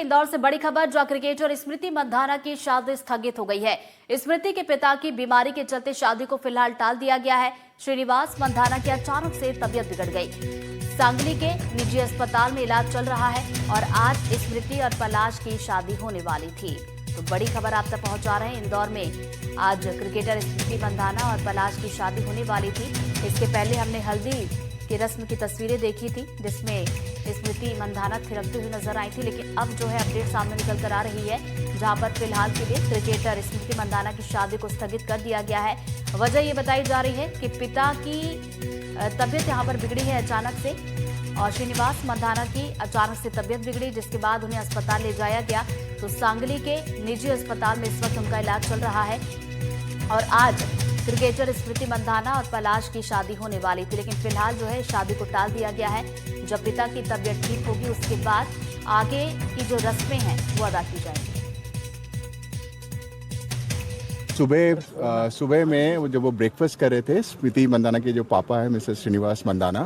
इंदौर से बड़ी खबर, जहां क्रिकेटर स्मृति मंधाना की शादी स्थगित हो गई है। स्मृति के पिता की बीमारी के चलते शादी को फिलहाल टाल दिया गया है। श्रीनिवास मंधाना की अचानक से तबीयत बिगड़ गई। सांगली के निजी अस्पताल में इलाज चल रहा है और आज स्मृति और पलाश की शादी होने वाली थी। तो बड़ी खबर आप तक पहुंचा रहे हैं। इंदौर में आज क्रिकेटर स्मृति मंधाना और पलाश की शादी होने वाली थी। इसके पहले हमने हल्दी की रस्म की तस्वीरें देखी थी, जिसमें स्मृति मंधाना थिरकती हुई नजर आई थी। लेकिन अब जो है अपडेट सामने निकल कर आ रही है, जहां पर फिलहाल के लिए क्रिकेटर स्मृति मंधाना की शादी को स्थगित कर दिया गया है। वजह ये बताई जा रही है कि पिता की तबीयत यहां पर बिगड़ी है अचानक से, और श्रीनिवास मंधाना की अचानक से तबीयत बिगड़ी, जिसके बाद उन्हें अस्पताल ले जाया गया। तो सांगली के निजी अस्पताल में इस वक्त उनका इलाज चल रहा है और आज क्रिकेटर स्मृति मंधाना और पलाश की शादी होने वाली थी। लेकिन फिलहाल जो है शादी को टाल दिया गया है। जब पिता की तबीयत ठीक होगी उसके बाद आगे की जो रस्में हैं वो अदा की जाएंगी। सुबह में जब वो ब्रेकफास्ट कर रहे थे, स्मृति मंधाना के जो पापा है मिस्टर श्रीनिवास मंधाना,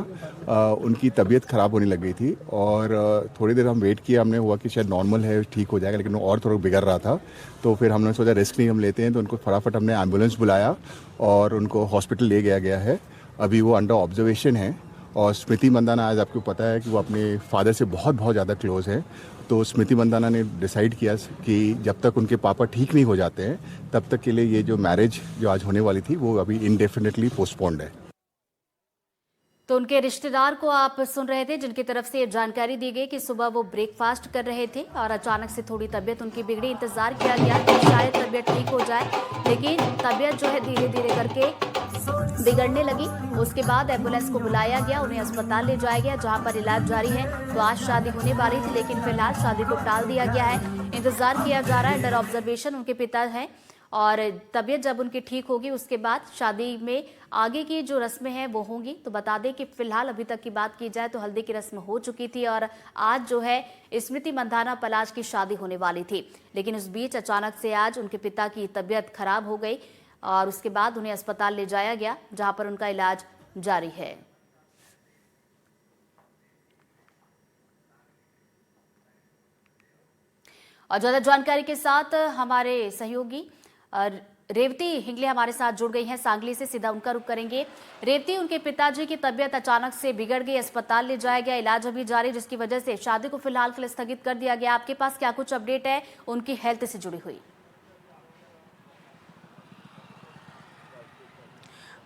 उनकी तबीयत ख़राब होने लग गई थी और थोड़ी देर हम वेट किया। हमने हुआ कि शायद नॉर्मल है, ठीक हो जाएगा, लेकिन वो और थोड़ा बिगड़ रहा था। तो फिर हमने सोचा रिस्क नहीं हम लेते हैं, तो उनको फटाफट हमने एम्बुलेंस बुलाया और उनको हॉस्पिटल ले गया है। अभी वो अंडर ऑब्जर्वेशन है। और स्मृति मंधाना, आज आपको पता है कि वो अपने फादर से बहुत ज़्यादा क्लोज है। तो स्मृति मंधाना ने डिसाइड किया कि जब तक उनके पापा ठीक नहीं हो जाते हैं तब तक के लिए ये जो मैरिज जो आज होने वाली थी वो अभी इनडेफिनेटली पोस्टपोन्ड है। तो उनके रिश्तेदार को आप सुन रहे थे, जिनकी तरफ से ये जानकारी दी गई कि सुबह वो ब्रेकफास्ट कर रहे थे और अचानक से थोड़ी तबीयत उनकी बिगड़ी। इंतजार किया गया कि शायद तबीयत ठीक हो जाए, लेकिन तबीयत जो है धीरे धीरे करके बिगड़ने लगी। उसके बाद एम्बुलेंस को बुलाया गया, उन्हें अस्पताल ले जाया गया, जहां पर इलाज जारी है। तो आज शादी होने वाली थी, लेकिन फिलहाल शादी को टाल दिया गया है। इंतजार किया जा रहा है। अंडर ऑब्जर्वेशन उनके पिता हैं और तबीयत जब उनकी ठीक होगी उसके बाद शादी में आगे की जो रस्में हैं वो होंगी। तो बता दें कि फिलहाल अभी तक की बात की जाए तो हल्दी की रस्म हो चुकी थी और आज जो है स्मृति मंधाना पलाश की शादी होने वाली थी। लेकिन उस बीच अचानक से आज उनके पिता की तबीयत खराब हो गई और उसके बाद उन्हें अस्पताल ले जाया गया, जहां पर उनका इलाज जारी है। और ज्यादा जानकारी के साथ हमारे सहयोगी रेवती हिंगले हमारे साथ जुड़ गई हैं सांगली से। सीधा उनका रुख करेंगे। रेवती, उनके पिताजी की तबीयत अचानक से बिगड़ गई, अस्पताल ले जाया गया, इलाज अभी जारी, जिसकी वजह से शादी को फिलहाल के लिए स्थगित कर दिया गया। आपके पास क्या कुछ अपडेट है उनकी हेल्थ से जुड़ी हुई?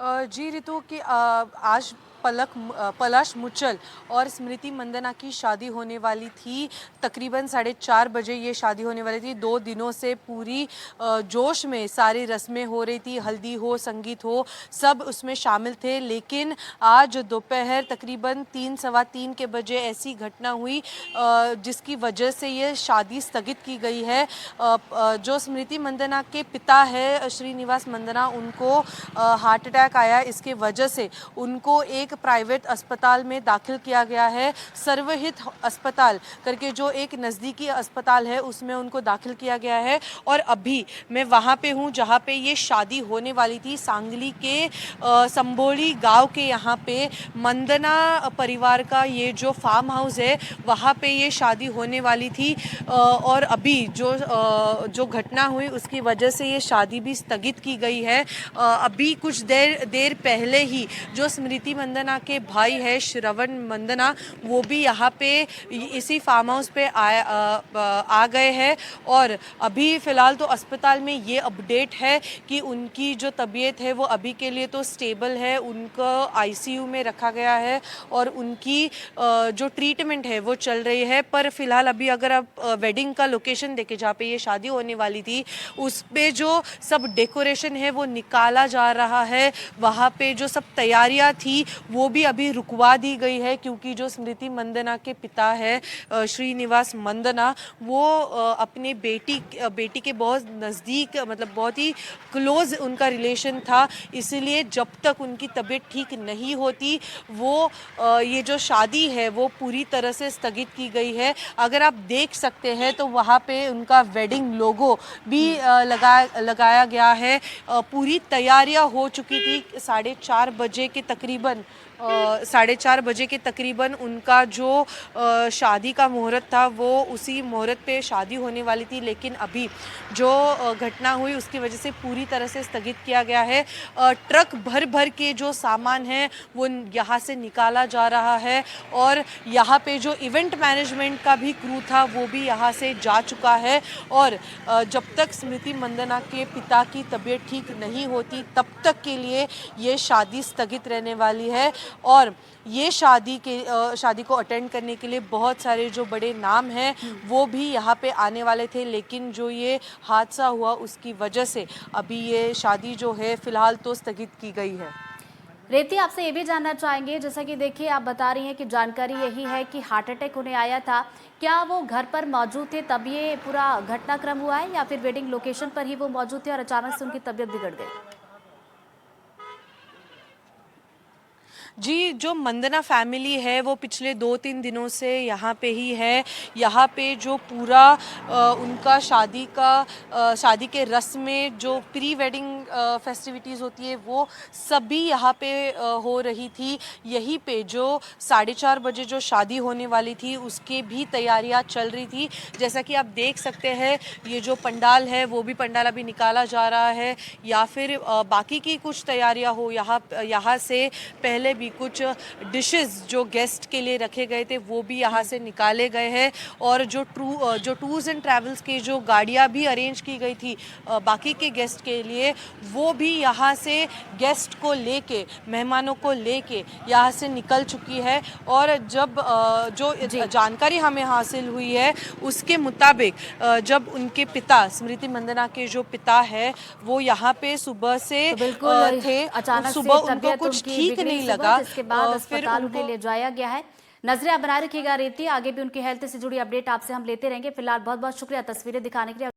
जी रितु कि आज पलाश मुचल और स्मृति मंधाना की शादी होने वाली थी। तकरीबन 4:30 बजे ये शादी होने वाली थी। 2 दिनों से पूरी जोश में सारी रस्में हो रही थी, हल्दी हो, संगीत हो, सब उसमें शामिल थे। लेकिन आज दोपहर तकरीबन 3 सवा 3 के बजे ऐसी घटना हुई जिसकी वजह से ये शादी स्थगित की गई है। जो स्मृति मंधाना के पिता है श्रीनिवास मंधाना, उनको हार्ट अटैक आया। इसके वजह से उनको एक प्राइवेट अस्पताल में दाखिल किया गया है। सर्वहित अस्पताल करके जो एक नज़दीकी अस्पताल है उसमें उनको दाखिल किया गया है। और अभी मैं वहाँ पे हूँ जहाँ पे ये शादी होने वाली थी। सांगली के संबोली गांव के यहाँ पे मंधाना परिवार का ये जो फार्म हाउस है वहाँ पे ये शादी होने वाली थी। और अभी जो घटना हुई उसकी वजह से ये शादी भी स्थगित की गई है। अभी कुछ देर पहले ही जो स्मृति मंधाना के भाई है श्रवण मंधाना, वो भी यहाँ पे इसी फार्म हाउस पे आ गए हैं। और अभी फ़िलहाल तो अस्पताल में ये अपडेट है कि उनकी जो तबीयत है वो अभी के लिए तो स्टेबल है। उनको आईसीयू में रखा गया है और उनकी जो ट्रीटमेंट है वो चल रही है। पर फिलहाल अभी अगर आप वेडिंग का लोकेशन देखें जहाँ पे ये शादी होने वाली थी, उस पे जो सब डेकोरेशन है वो निकाला जा रहा है। वहाँ पे जो सब तैयारियाँ थी वो भी अभी रुकवा दी गई है, क्योंकि जो स्मृति मंधाना के पिता है श्रीनिवास मंधाना, वो अपने बेटी के बहुत नज़दीक, मतलब बहुत ही क्लोज उनका रिलेशन था। इसलिए जब तक उनकी तबीयत ठीक नहीं होती वो ये जो शादी है वो पूरी तरह से स्थगित की गई है। अगर आप देख सकते हैं तो वहाँ पे उनका वेडिंग लोगो भी लगाया गया है। पूरी तैयारियां हो चुकी थी। 4:30 बजे के तकरीबन 4:30 बजे के तकरीबन उनका जो शादी का मुहूर्त था वो उसी मुहूर्त पे शादी होने वाली थी, लेकिन अभी जो घटना हुई उसकी वजह से पूरी तरह से स्थगित किया गया है। ट्रक भर भर के जो सामान है वो यहाँ से निकाला जा रहा है और यहाँ पे जो इवेंट मैनेजमेंट का भी क्रू था वो भी यहाँ से जा चुका है और जब तक स्मृति मंदाना के पिता की तबीयत ठीक नहीं होती तब तक के लिए ये शादी स्थगित रहने वाली है। और ये शादी को अटेंड करने के लिए बहुत सारे जो बड़े नाम हैं वो भी यहाँ पे आने वाले थे, लेकिन जो ये हादसा हुआ उसकी वजह से अभी ये शादी जो है फिलहाल तो स्थगित की गई है। रेती, आपसे ये भी जानना चाहेंगे, जैसा कि देखिए आप बता रही हैं कि जानकारी यही है कि हार्ट अटैक उन्हें आया था, क्या वो घर पर मौजूद थे तब ये पूरा घटनाक्रम हुआ है या फिर वेडिंग लोकेशन पर ही वो मौजूद थे और अचानक से उनकी तबीयत बिगड़ गई? जी, जो मंदाना फैमिली है वो पिछले 2-3 दिनों से यहाँ पे ही है। यहाँ पे जो पूरा उनका शादी के रस्में जो प्री वेडिंग फेस्टिविटीज़ होती है वो सभी यहाँ पे हो रही थी। यहीं पे जो 4:30 बजे जो शादी होने वाली थी उसकी भी तैयारियाँ चल रही थी। जैसा कि आप देख सकते हैं ये जो पंडाल है वो भी पंडाल अभी निकाला जा रहा है या फिर बाकी की कुछ तैयारियाँ हो। यहाँ से पहले भी कुछ डिशेस जो गेस्ट के लिए रखे गए थे वो भी यहाँ से निकाले गए हैं और जो टूर्स एंड ट्रैवल्स की जो गाड़ियाँ भी अरेंज की गई थी बाकी के गेस्ट के लिए वो भी यहाँ से गेस्ट को लेके, मेहमानों को लेके यहाँ से निकल चुकी है। और जब जो जानकारी हमें हासिल हुई है उसके मुताबिक जब उनके पिता स्मृति मंदाना के जो पिता है वो यहाँ पे सुबह से थे, अचानक सुबह से उनको तबीयत कुछ उनकी ठीक बिगड़ी नहीं सुबह, लगा, जिसके बाद फिर अस्पताल उन्हें ले जाया गया है। नजरें आप बनाए रखिएगा रेती, आगे भी उनकी हेल्थ से जुड़ी अपडेट आपसे हम लेते रहेंगे। फिलहाल बहुत बहुत शुक्रिया तस्वीरें दिखाने के लिए।